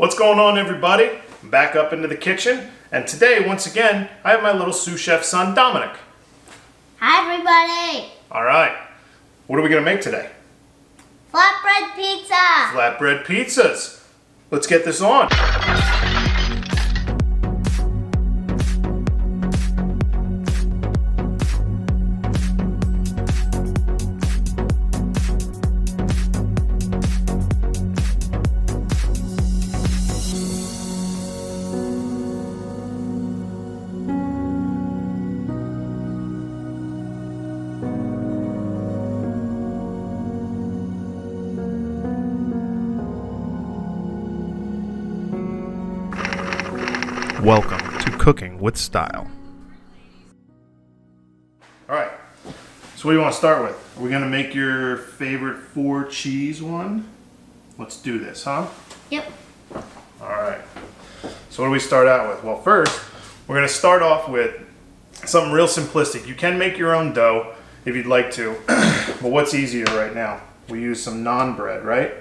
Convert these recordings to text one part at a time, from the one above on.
What's going on, everybody? I'm back up into the kitchen, and today, once again, I have my little sous chef son, Dominic. Hi, everybody. All right, what are we gonna make today? Flatbread pizza. Flatbread pizzas. Let's get this on. Welcome to Cooking with Style. All right, so what do you want to start with? Are we gonna make your favorite 4 cheese one? Let's do this, huh? Yep. All right, so what do we start out with? Well, first, we're gonna start off with something real simplistic. You can make your own dough if you'd like to, but what's easier right now? We use some naan bread, right?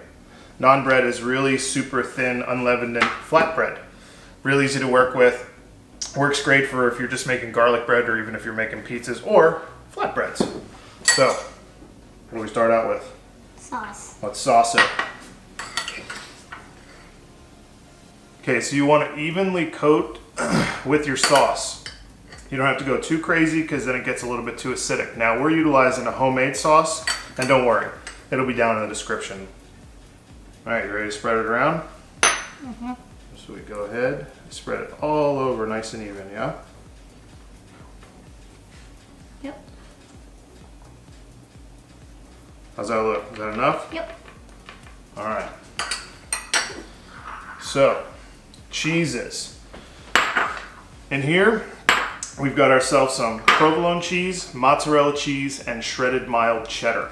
Naan bread is really super thin, unleavened, and flatbread. Real easy to work with. Works great for if you're just making garlic bread or even if you're making pizzas or flatbreads. So, what do we start out with? Sauce. Let's sauce it. Okay, so you want to evenly coat with your sauce. You don't have to go too crazy because then it gets a little bit too acidic. Now, we're utilizing a homemade sauce, and don't worry, it'll be down in the description. All right, you ready to spread it around? Mm-hmm. So we go ahead, spread it all over nice and even, yeah? Yep. How's that look? Is that enough? Yep. All right. So, cheeses. In here, we've got ourselves some provolone cheese, mozzarella cheese, and shredded mild cheddar.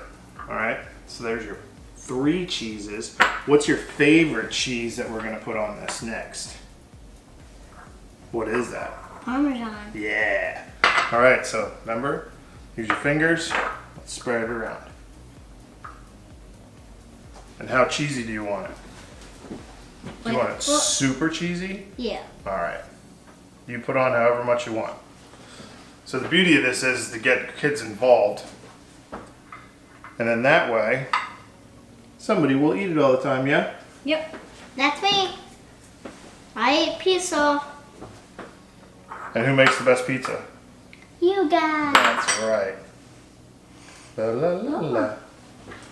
All right, so there's your 3 cheeses. What's your favorite cheese that we're gonna put on this next? What is that? Parmesan. Yeah. All right, so remember, use your fingers, let's spread it around. And how cheesy do you want it? Do you want it super cheesy? Yeah. All right. You put on however much you want. So the beauty of this is to get kids involved. And then that way, somebody will eat it all the time, yeah? Yep. That's me. I eat pizza. And who makes the best pizza? You guys. That's right. La la la la.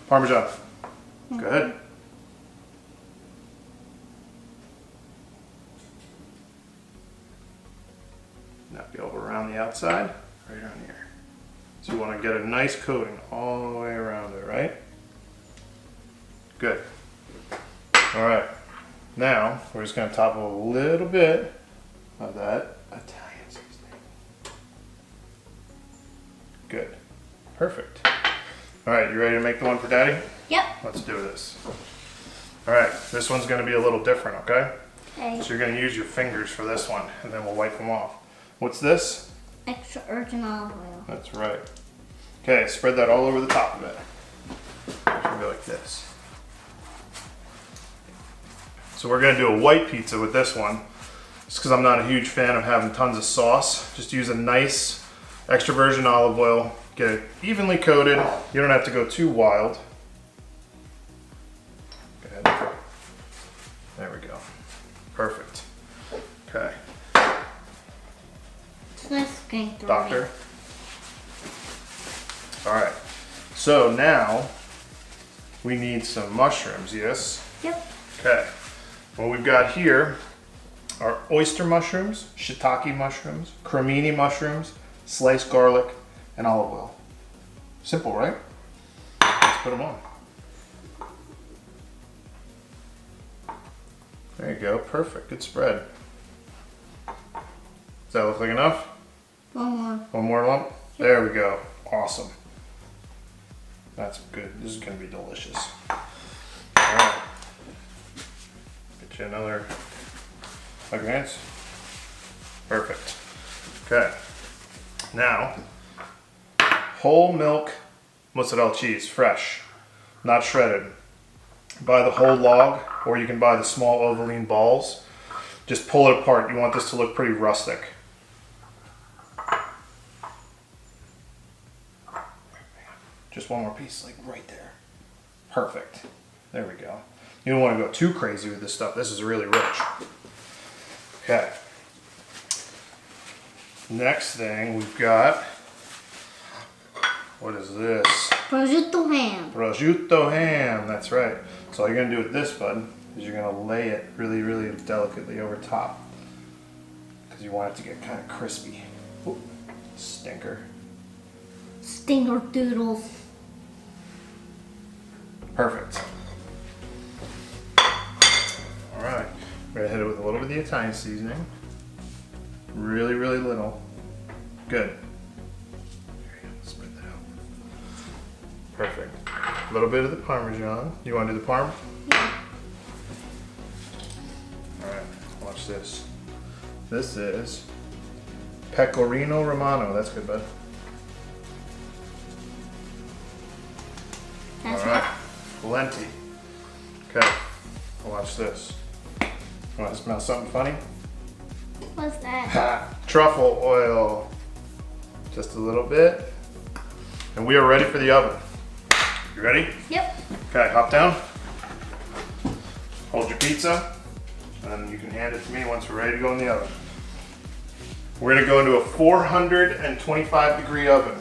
Parmesan. Go ahead. Now go around the outside, right on here. So you want to get a nice coating all the way around it, right? Good. All right. Now we're just going to top a little bit of that Italian seasoning. Good. Perfect. All right, you ready to make the one for Daddy? Yep. Let's do this. All right, this one's going to be a little different, okay? Okay. So you're going to use your fingers for this one, and then we'll wipe them off. What's this? Extra virgin olive oil. That's right. Okay, spread that all over the top of it. It's going to be like this. So we're going to do a white pizza with this one. Just because I'm not a huge fan of having tons of sauce. Just use a nice extra virgin olive oil. Get it evenly coated. You don't have to go too wild. Go ahead. There we go. Perfect. Okay. It's nice getting through. Doctor. All right. So now we need some mushrooms, yes? Yep. Okay. What we've got here are oyster mushrooms, shiitake mushrooms, cremini mushrooms, sliced garlic, and olive oil. Simple, right? Let's put them on. There you go. Perfect. Good spread. Does that look like enough? One more. One more lump? There we go. Awesome. That's good. This is going to be delicious. All right. Get you another like hands. Perfect. Okay. Now, whole milk mozzarella cheese, fresh, not shredded. buy the whole log, or you can buy the small ovaline balls. Just pull it apart. You want this to look pretty rustic. Just one more piece, like right there. Perfect. There we go. You don't want to go too crazy with this stuff. This is really rich. Okay. Next thing we've got, what is this? Prosciutto ham. Prosciutto ham, that's right. So all you're gonna do with this, bud, is you're gonna lay it really, really delicately over top. Because you want it to get kind of crispy. Ooh, stinker. Stinger doodles. Perfect. All right, we're gonna hit it with a little bit of the Italian seasoning. Really, really little. Good. There you go. Spread that out. Perfect. A little bit of the Parmesan. You want to do the parm? Yeah. All right. Watch this. This is pecorino romano. That's good, bud. That's All right. Plenty. Okay. Watch this. Want to smell something funny? What's that? Ha! Truffle oil. Just a little bit. And we are ready for the oven. You ready? Yep. Okay, hop down. Hold your pizza. And then you can hand it to me once we're ready to go in the oven. We're going to go into a 425 degree oven.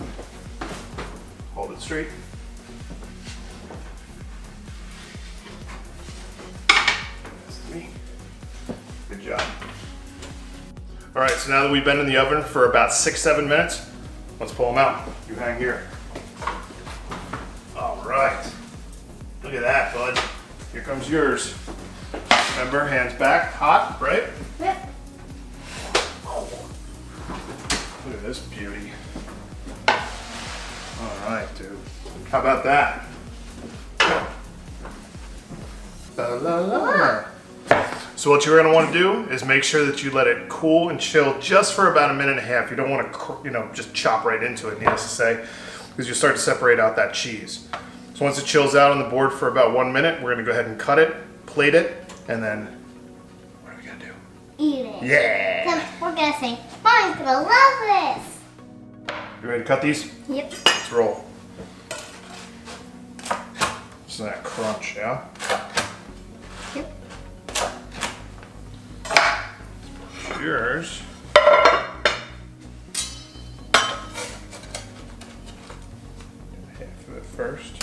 Hold it straight. That's me. Good job. All right, so now that we've been in the oven for about 6-7 minutes, let's pull them out. You hang here. All right. Look at that, bud. Here comes yours. Remember, hands back, hot, right? Yep. Look at this beauty. All right, dude. How about that? La, la, la. So what you're gonna want to do is make sure that you let it cool and chill just for about 1.5 minutes. You don't want to, just chop right into it, needless to say, because you start to separate out that cheese. So once it chills out on the board for about 1 minute, we're gonna go ahead and cut it, plate it, and then what are we gonna do? Eat it. Yeah. Then we're gonna say, Mom's gonna love this. You ready to cut these? Yep. Let's roll. Just that crunch, yeah? Yep. Yours. Half of it first.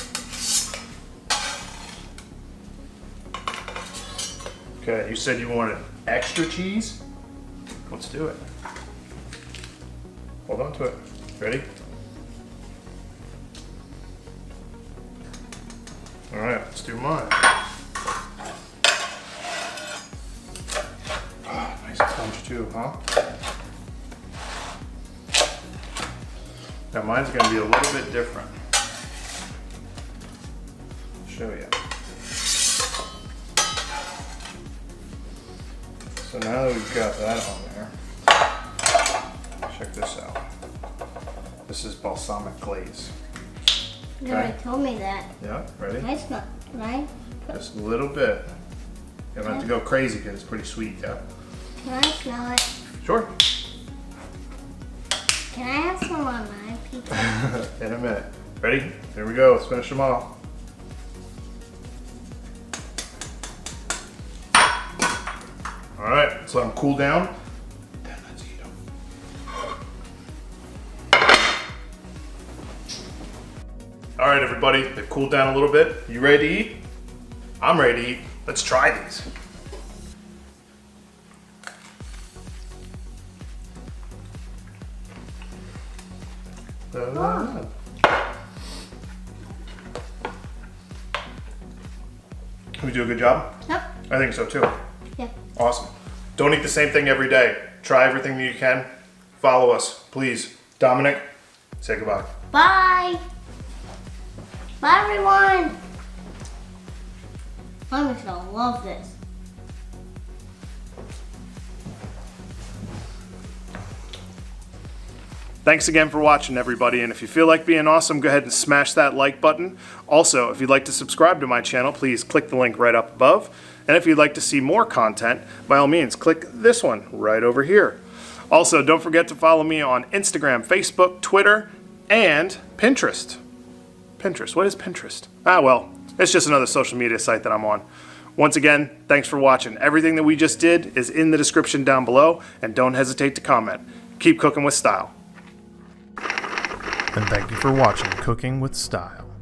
Okay, you said you wanted extra cheese? Let's do it. Hold on to it. Ready? All right, let's do mine. Nice crunch too, huh? Now mine's gonna be a little bit different. I'll show you. So now that we've got that on there, check this out. This is balsamic glaze. You already told me that. Yeah, ready? That's not right. Just a little bit. You don't have to go crazy because it's pretty sweet, yeah? Can I smell it? Sure. Can I have some on my pizza? In a minute. Ready? Here we go. Let's finish them off. All right, let's let them cool down. Then let's eat them. All right, everybody, they've cooled down a little bit. You ready to eat? I'm ready to eat. Let's try these. We do a good job? Yep. I think so too. Yep. Awesome. Don't eat the same thing every day. Try everything that you can. Follow us, please. Dominic, say goodbye. Bye. Bye, everyone. I'm gonna love this. Thanks again for watching, everybody, and if you feel like being awesome, go ahead and smash that like button. Also, if you'd like to subscribe to my channel, please click the link right up above. And if you'd like to see more content, by all means, click this one right over here. Also, don't forget to follow me on Instagram, Facebook, Twitter, and Pinterest. Pinterest, what is Pinterest? Well, it's just another social media site that I'm on. Once again, thanks for watching. Everything that we just did is in the description down below, and don't hesitate to comment. Keep cooking with style. And thank you for watching Cooking with Style.